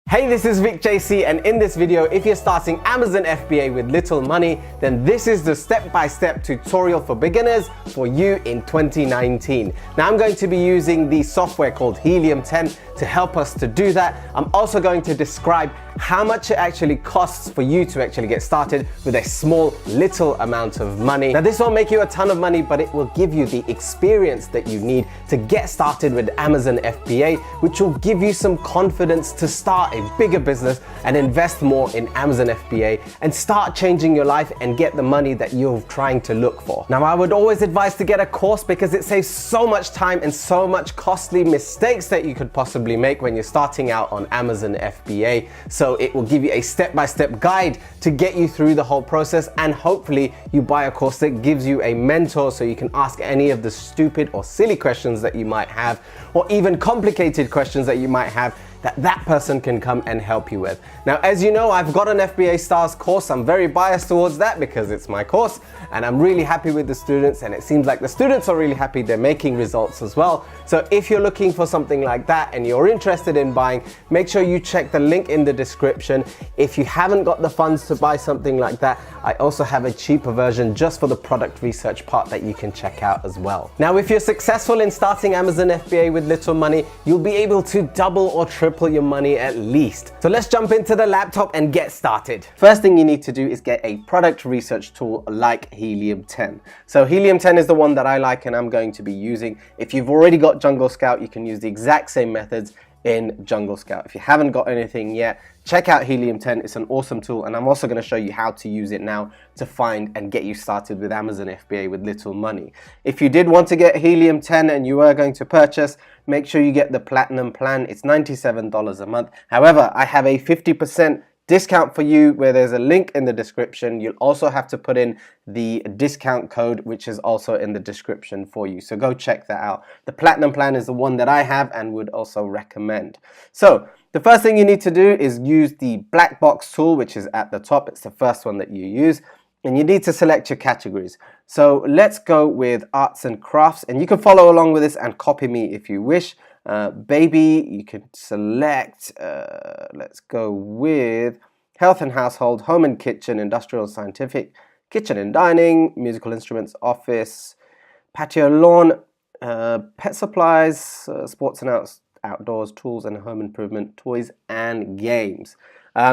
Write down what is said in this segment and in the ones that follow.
Hey, this is Vic JC, and in this video, if you're starting Amazon FBA with little money, then this is the step-by-step tutorial for beginners for you in 2019. Now, I'm going to be using the software called Helium 10 to help us to do that. I'm also going to describe how much it actually costs for you to actually get started with a small, little amount of money. Now, this won't make you a ton of money, but it will give you the experience that you need to get started with Amazon FBA, which will give you some confidence to start a bigger business and invest more in Amazon FBA and start changing your life and get the money that you're trying to look for. Now, I would always advise to get a course because it saves so much time and so much costly mistakes that you could possibly make when you're starting out on Amazon FBA. So it will give you a step-by-step guide to get you through the whole process, and hopefully you buy a course that gives you a mentor so you can ask any of the stupid or silly questions that you might have, or even complicated questions that you might have that person can come and help you with. Now, as you know, I've got an FBA Stars course. I'm very biased towards that because it's my course and I'm really happy with the students, and it seems like the students are really happy. They're making results as well. So if you're looking for something like that and you're interested in buying, make sure you check the link in the description. If you haven't got the funds to buy something like that, I also have a cheaper version just for the product research part that you can check out as well. Now, if you're successful in starting Amazon FBA with little money, you'll be able to double or triple your money at least. So let's jump into the laptop and get started. First thing you need to do is get a product research tool like Helium 10. So Helium 10 is the one that I like and I'm going to be using. If you've already got Jungle Scout, you can use the exact same methods in Jungle Scout. If you haven't got anything yet, check out Helium 10. It's an awesome tool, and I'm also going to show you how to use it now to find and get you started with Amazon FBA with little money. If you did want to get Helium 10 and you are going to purchase, make sure you get the Platinum plan. It's $97 a month. However, I have a 50% discount for you where there's a link in the description. You'll also have to put in the discount code, which is also in the description for you. So go check that out. The Platinum plan is the one that I have and would also recommend. So the first thing you need to do is use the black box tool, which is at the top. It's the first one that you use. And you need to select your categories. So let's go with arts and crafts, and you can follow along with this and copy me if you wish. Baby, you can select, let's go with health and household, home and kitchen, industrial and scientific, kitchen and dining, musical instruments, office, patio lawn, pet supplies, sports and outdoors, tools and home improvement, toys and games.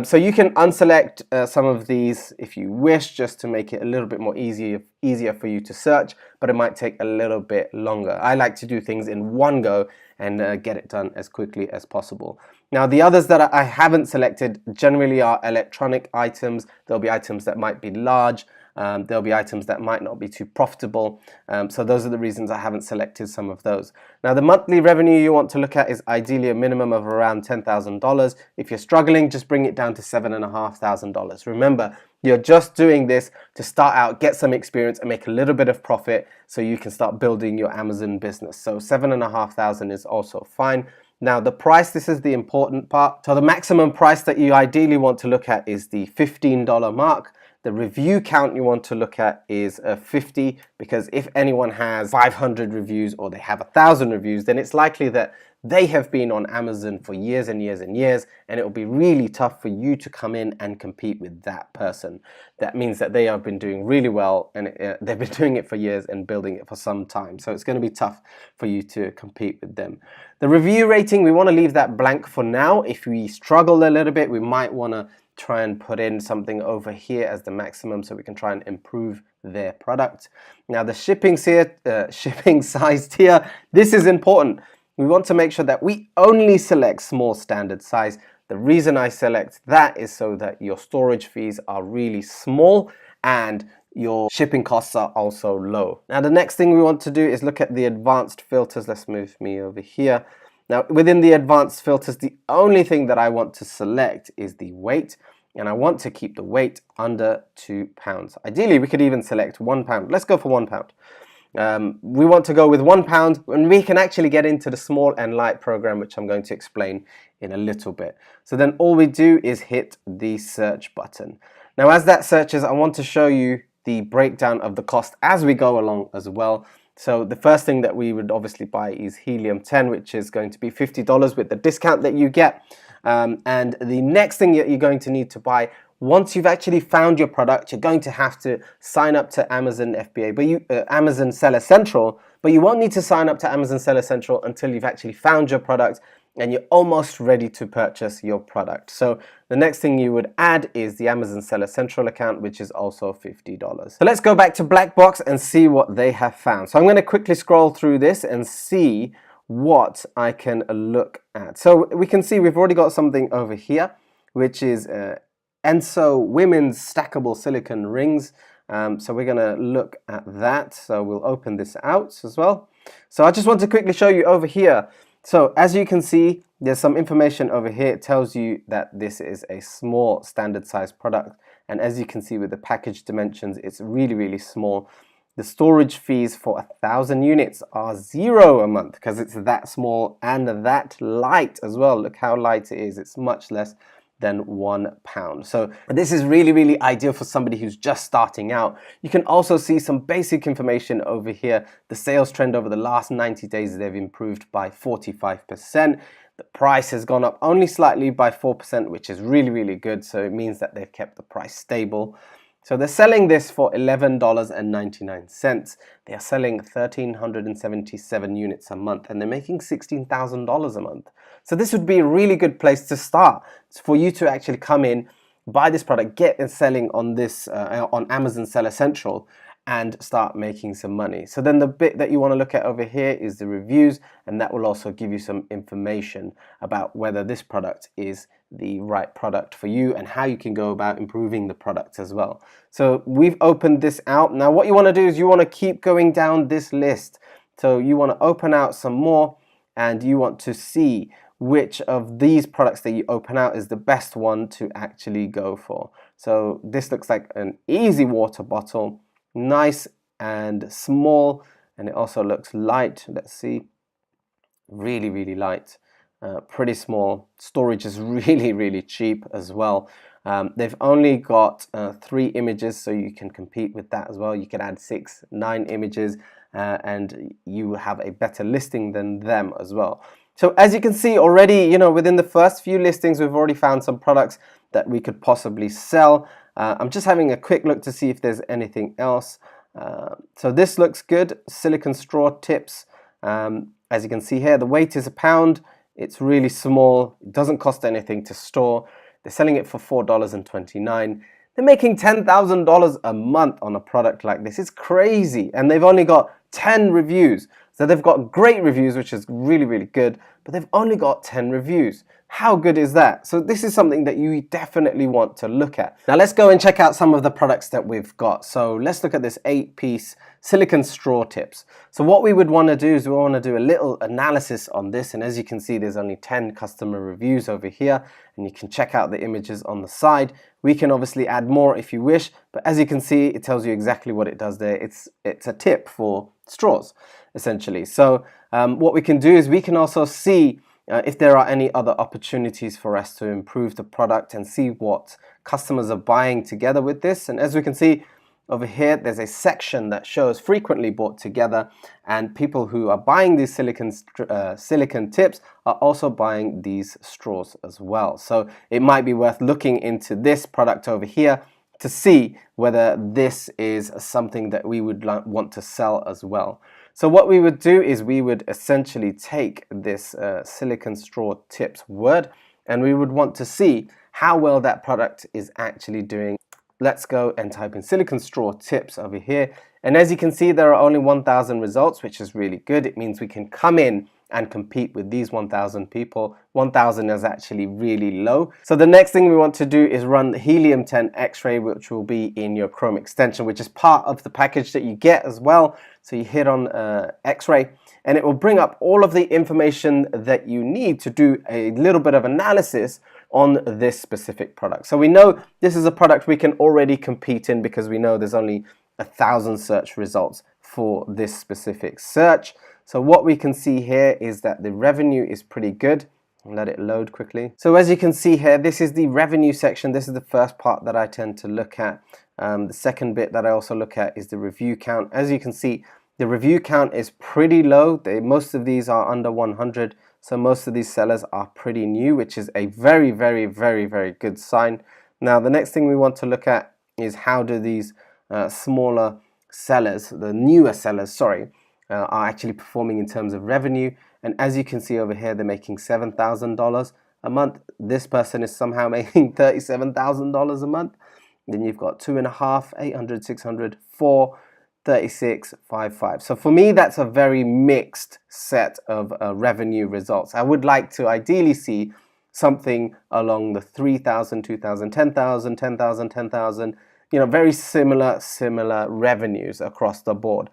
So you can unselect some of these if you wish, just to make it a little bit more easier for you to search, but it might take a little bit longer. I like to do things in one go and get it done as quickly as possible. Now, the others that I haven't selected generally are electronic items. There'll be items that might be large. There'll be items that might not be too profitable. So those are the reasons I haven't selected some of those. Now, the monthly revenue you want to look at is ideally a minimum of around $10,000. If you're struggling, just bring it down to $7,500. Remember, you're just doing this to start out, get some experience and make a little bit of profit so you can start building your Amazon business. So $7,500 is also fine. Now, the price, this is the important part. So the maximum price that you ideally want to look at is the $15 mark. The review count you want to look at is 50, because if anyone has 500 reviews or they have 1,000 reviews, then it's likely that they have been on Amazon for years and years and years, and it will be really tough for you to come in and compete with that person. That means that they have been doing really well, and they've been doing it for years and building it for some time. So it's going to be tough for you to compete with them. The review rating, we want to leave that blank for now. If we struggle a little bit, we might want to try and put in something over here as the maximum so we can try and improve their product. Now, the shipping size tier, this is important. We want to make sure that we only select small standard size. The reason I select that is so that your storage fees are really small and your shipping costs are also low. Now, the next thing we want to do is look at the advanced filters. Let's move me over here. Now, within the advanced filters, the only thing that I want to select is the weight, and I want to keep the weight under 2 pounds. Ideally, we could even select 1 pound. Let's go for 1 pound. We want to go with 1 pound, and we can actually get into the small and light program, which I'm going to explain in a little bit. So then all we do is hit the search button. Now, as that searches, I want to show you the breakdown of the cost as we go along as well. So the first thing that we would obviously buy is Helium 10, which is going to be $50 with the discount that you get. And the next thing that you're going to need to buy, once you've actually found your product, you're going to have to sign up to Amazon FBA, but Amazon Seller Central, but you won't need to sign up to Amazon Seller Central until you've actually found your product and you're almost ready to purchase your product. So the next thing you would add is the Amazon Seller Central account, which is also $50. So let's go back to Blackbox and see what they have found. So I'm going to quickly scroll through this and see what I can look at. So we can see we've already got something over here, which is Enso women's stackable silicone rings. So we're going to look at that. So we'll open this out as well. So I just want to quickly show you over here. So as you can see, there's some information over here. It tells you that this is a small standard size product. And as you can see with the package dimensions, it's really, really small. The storage fees for 1,000 units are $0 a month because it's that small and that light as well. Look how light it is. It's much less than £1. So this is really, really ideal for somebody who's just starting out. You can also see some basic information over here. The sales trend over the last 90 days, they've improved by 45%. The price has gone up only slightly by 4%, which is really, really good. So it means that they've kept the price stable. So they're selling this for $11.99. They are selling 1,377 units a month, and they're making $16,000 a month. So this would be a really good place to start for you to actually come in, buy this product, get it selling on this on Amazon Seller Central, and start making some money. So then the bit that you want to look at over here is the reviews, and that will also give you some information about whether this product is the right product for you and how you can go about improving the product as well. So we've opened this out. Now what you want to do is you want to keep going down this list. So you want to open out some more, and you want to see which of these products that you open out is the best one to actually go for. So this looks like an easy water bottle, nice and small, and it also looks light. Let's see, really, really light, pretty small. Storage is really, really cheap as well. They've only got 3 images, so you can compete with that as well. You can add 6, 9 images, and you will have a better listing than them as well. So as you can see already, within the first few listings, we've already found some products that we could possibly sell. I'm just having a quick look to see if there's anything else. So this looks good. Silicone straw tips. As you can see here, the weight is £1. It's really small. It doesn't cost anything to store. They're selling it for $4.29. They're making $10,000 a month on a product like this. It's crazy. And they've only got 10 reviews. So they've got great reviews, which is really, really good, but they've only got 10 reviews. How good is that? So this is something that you definitely want to look at. Now let's go and check out some of the products that we've got. So let's look at this 8-piece silicone straw tips. So what we would want to do is we want to do a little analysis on this. And as you can see, there's only 10 customer reviews over here, and you can check out the images on the side. We can obviously add more if you wish, but as you can see, it tells you exactly what it does there. It's a tip for straws, essentially. So what we can do is we can also see if there are any other opportunities for us to improve the product and see what customers are buying together with this. And as we can see over here, there's a section that shows frequently bought together, and people who are buying these silicone tips are also buying these straws as well. So it might be worth looking into this product over here to see whether this is something that we would want to sell as well. So what we would do is we would essentially take this silicone straw tips word, and we would want to see how well that product is actually doing. Let's go and type in silicone straw tips over here. And as you can see, there are only 1,000 results, which is really good. It means we can come in and compete with these 1,000 people. 1,000 is actually really low. So the next thing we want to do is run the Helium 10 X-ray, which will be in your Chrome extension, which is part of the package that you get as well. So you hit on X-ray, and it will bring up all of the information that you need to do a little bit of analysis on this specific product. So we know this is a product we can already compete in because we know there's only 1,000 search results for this specific search. So what we can see here is that the revenue is pretty good. Let it load quickly. So as you can see here, this is the revenue section. This is the first part that I tend to look at. The second bit that I also look at is the review count. As you can see, The review count is pretty low. Most of these are under 100. So most of these sellers are pretty new, which is a very, very, very, very good sign. Now, the next thing we want to look at is how do these smaller sellers, the newer sellers, sorry, are actually performing in terms of revenue. And as you can see over here, they're making $7,000 a month. This person is somehow making $37,000 a month. Then you've got 2.5, 800, 600, 4, 36, 55. So for me, that's a very mixed set of revenue results. I would like to ideally see something along the 3,000, 2,000, 10,000, 10,000, 10,000, very similar revenues across the board.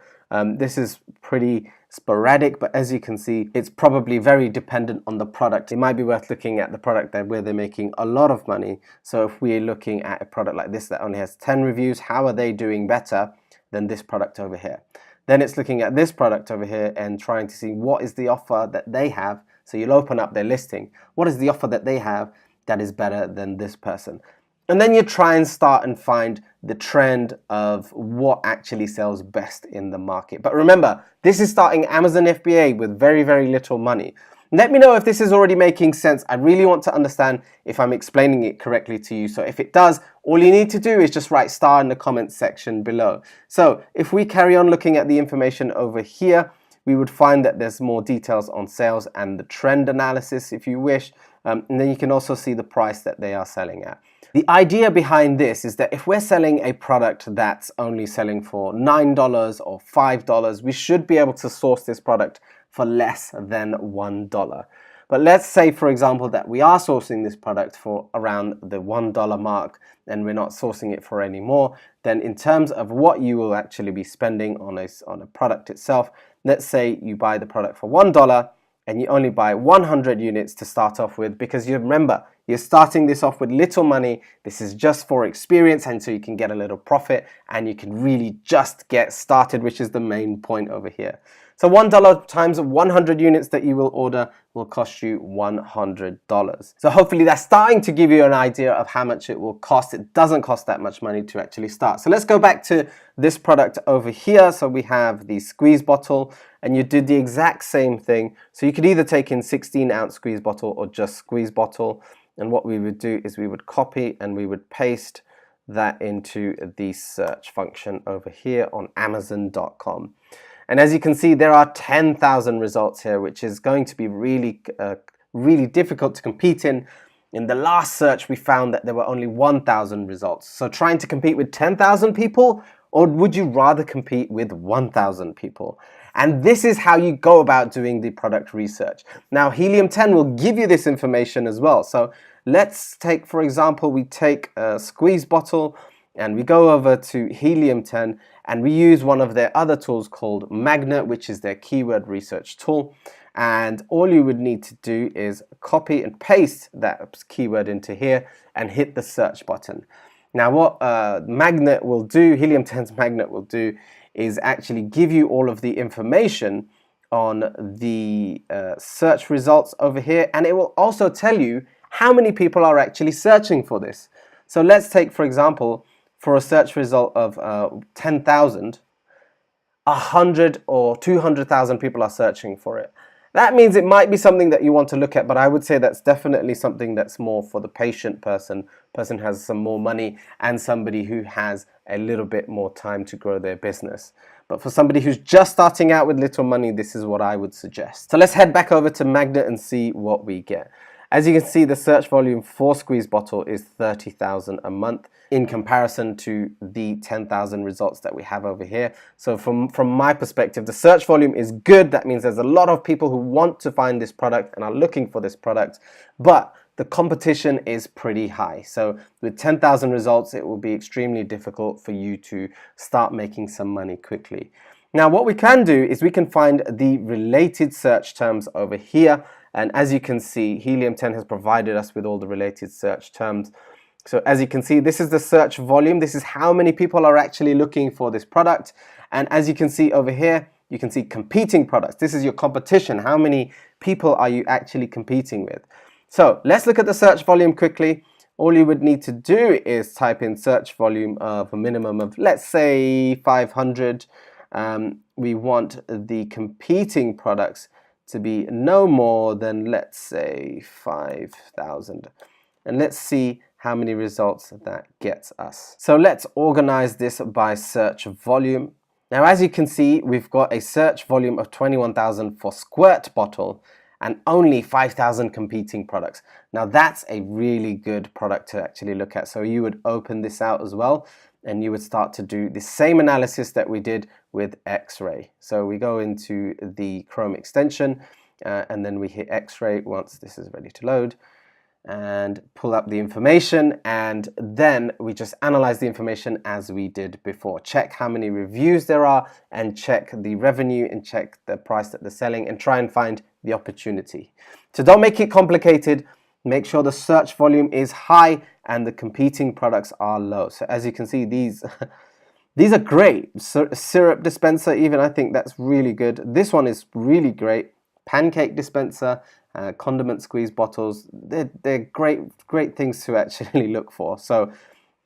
This is pretty sporadic, but as you can see, it's probably very dependent on the product. It might be worth looking at the product where they're making a lot of money. So if we're looking at a product like this that only has 10 reviews, how are they doing better than this product over here? Then it's looking at this product over here and trying to see what is the offer that they have. So you'll open up their listing. What is the offer that they have that is better than this person? And then you try and start and find the trend of what actually sells best in the market. But remember, this is starting Amazon FBA with very, very little money. Let me know if this is already making sense. I really want to understand if I'm explaining it correctly to you. So if it does, all you need to do is just write star in the comments section below. So if we carry on looking at the information over here, we would find that there's more details on sales and the trend analysis if you wish. And then you can also see the price that they are selling at. The idea behind this is that if we're selling a product that's only selling for $9 or $5, we should be able to source this product for less than $1. But let's say, for example, that we are sourcing this product for around the $1 mark and we're not sourcing it for any more. Then in terms of what you will actually be spending on a product itself, let's say you buy the product for $1 and you only buy 100 units to start off with, because you remember, you're starting this off with little money. This is just for experience, and so you can get a little profit and you can really just get started, which is the main point over here. So $1 times 100 units that you will order will cost you $100. So hopefully that's starting to give you an idea of how much it will cost. It doesn't cost that much money to actually start. So let's go back to this product over here. So we have the squeeze bottle, and you did the exact same thing. So you could either take in 16-ounce squeeze bottle or just squeeze bottle. And what we would do is we would copy and we would paste that into the search function over here on Amazon.com. And as you can see, there are 10,000 results here, which is going to be really difficult to compete in. In the last search, we found that there were only 1,000 results. So trying to compete with 10,000 people, or would you rather compete with 1,000 people? And this is how you go about doing the product research. Now, Helium 10 will give you this information as well. So let's take, for example, we take a squeeze bottle and we go over to Helium 10 and we use one of their other tools called Magnet, which is their keyword research tool. And all you would need to do is copy and paste that keyword into here and hit the search button. Now what Magnet will do, Helium 10's Magnet will do, is actually give you all of the information on the search results over here, and it will also tell you how many people are actually searching for this. So let's take, for example, for a search result of 10,000, 100 or 200,000 people are searching for it. That means it might be something that you want to look at, but I would say that's definitely something that's more for the patient person has some more money, and somebody who has a little bit more time to grow their business. But for somebody who's just starting out with little money, this is what I would suggest. So let's head back over to Magnet and see what we get. As you can see, the search volume for Squeeze Bottle is 30,000 a month in comparison to the 10,000 results that we have over here. So from my perspective, the search volume is good. That means there's a lot of people who want to find this product and are looking for this product, but the competition is pretty high. So with 10,000 results, it will be extremely difficult for you to start making some money quickly. Now, what we can do is we can find the related search terms over here. And as you can see, Helium 10 has provided us with all the related search terms. So as you can see, this is the search volume. This is how many people are actually looking for this product. And as you can see over here, you can see competing products. This is your competition. How many people are you actually competing with? So let's look at the search volume quickly. All you would need to do is type in search volume of a minimum of, let's say, 500. we want the competing products to be no more than, let's say, 5,000. And let's see how many results that gets us. So let's organize this by search volume. Now, as you can see, we've got a search volume of 21,000 for squirt bottle and only 5,000 competing products. Now, that's a really good product to actually look at. So you would open this out as well, and you would start to do the same analysis that we did with X-ray. So we go into the Chrome extension, and then we hit X-ray once this is ready to load, and pull up the information, and then we just analyze the information as we did before. Check how many reviews there are, and check the revenue, and check the price that they're selling, and try and find the opportunity. So don't make it complicated. Make sure the search volume is high and the competing products are low. So as you can see, these are great. Syrup dispenser, even, I think that's really good. This one is really great. Pancake dispenser, condiment squeeze bottles, they're great things to actually look for. So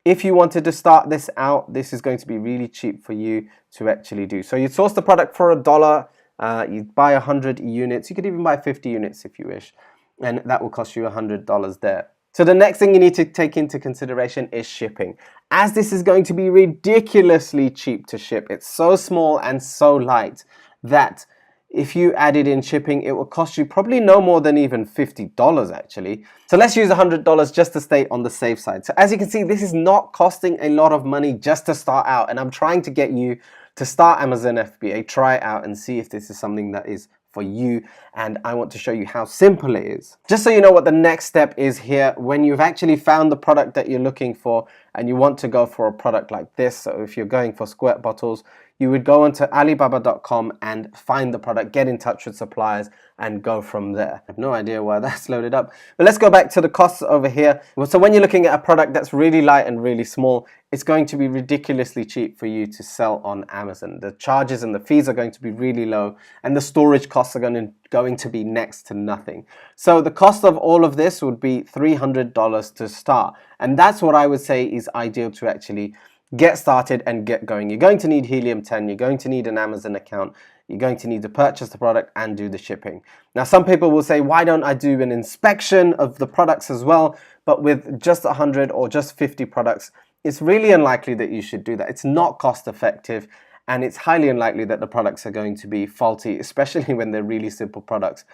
if you wanted to start this out, this is going to be really cheap for you to actually do. So you'd source the product for $1, you'd buy 100 units, you could even buy 50 units if you wish, and that will cost you $100 there. So the next thing you need to take into consideration is shipping. As this is going to be ridiculously cheap to ship, it's so small and so light that if you added in shipping, it will cost you probably no more than even $50 actually. So let's use $100 just to stay on the safe side. So as you can see, this is not costing a lot of money just to start out, and I'm trying to get you to start Amazon FBA, try it out and see if this is something that is for you, and I want to show you how simple it is. Just so you know what the next step is here, when you've actually found the product that you're looking for and you want to go for a product like this, so if you're going for squirt bottles, you would go onto Alibaba.com and find the product, get in touch with suppliers, and go from there. I have no idea why that's loaded up, but let's go back to the costs over here. So when you're looking at a product that's really light and really small, it's going to be ridiculously cheap for you to sell on Amazon. The charges and the fees are going to be really low, and the storage costs are going to be next to nothing. So the cost of all of this would be $300 to start, and that's what I would say is ideal to actually get started and get going. You're going to need Helium 10, you're going to need an Amazon account, you're going to need to purchase the product and do the shipping. Now, some people will say, why don't I do an inspection of the products as well? But with just 100 or just 50 products, it's really unlikely that you should do that. It's not cost effective, and it's highly unlikely that the products are going to be faulty, especially when they're really simple products,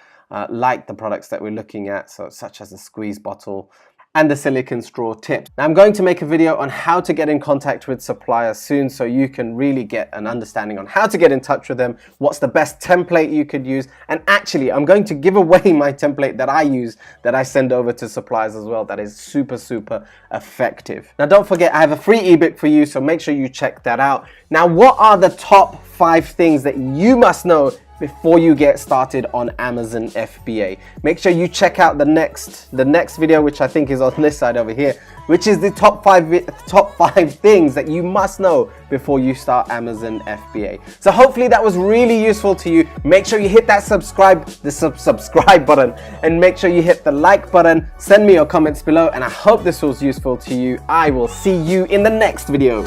like the products that we're looking at, so such as the squeeze bottle and the silicone straw tips. Now, I'm going to make a video on how to get in contact with suppliers soon, so you can really get an understanding on how to get in touch with them, what's the best template you could use, and actually I'm going to give away my template that I use, that I send over to suppliers as well, that is super effective. Now, don't forget, I have a free ebook for you, so make sure you check that out. Now, what are the top 5 things that you must know before you get started on Amazon FBA? Make sure you check out the next video, which I think is on this side over here, which is the top five things that you must know before you start Amazon FBA. So hopefully that was really useful to you. Make sure you hit that subscribe button, and make sure you hit the like button. Send me your comments below, and I hope this was useful to you. I will see you in the next video.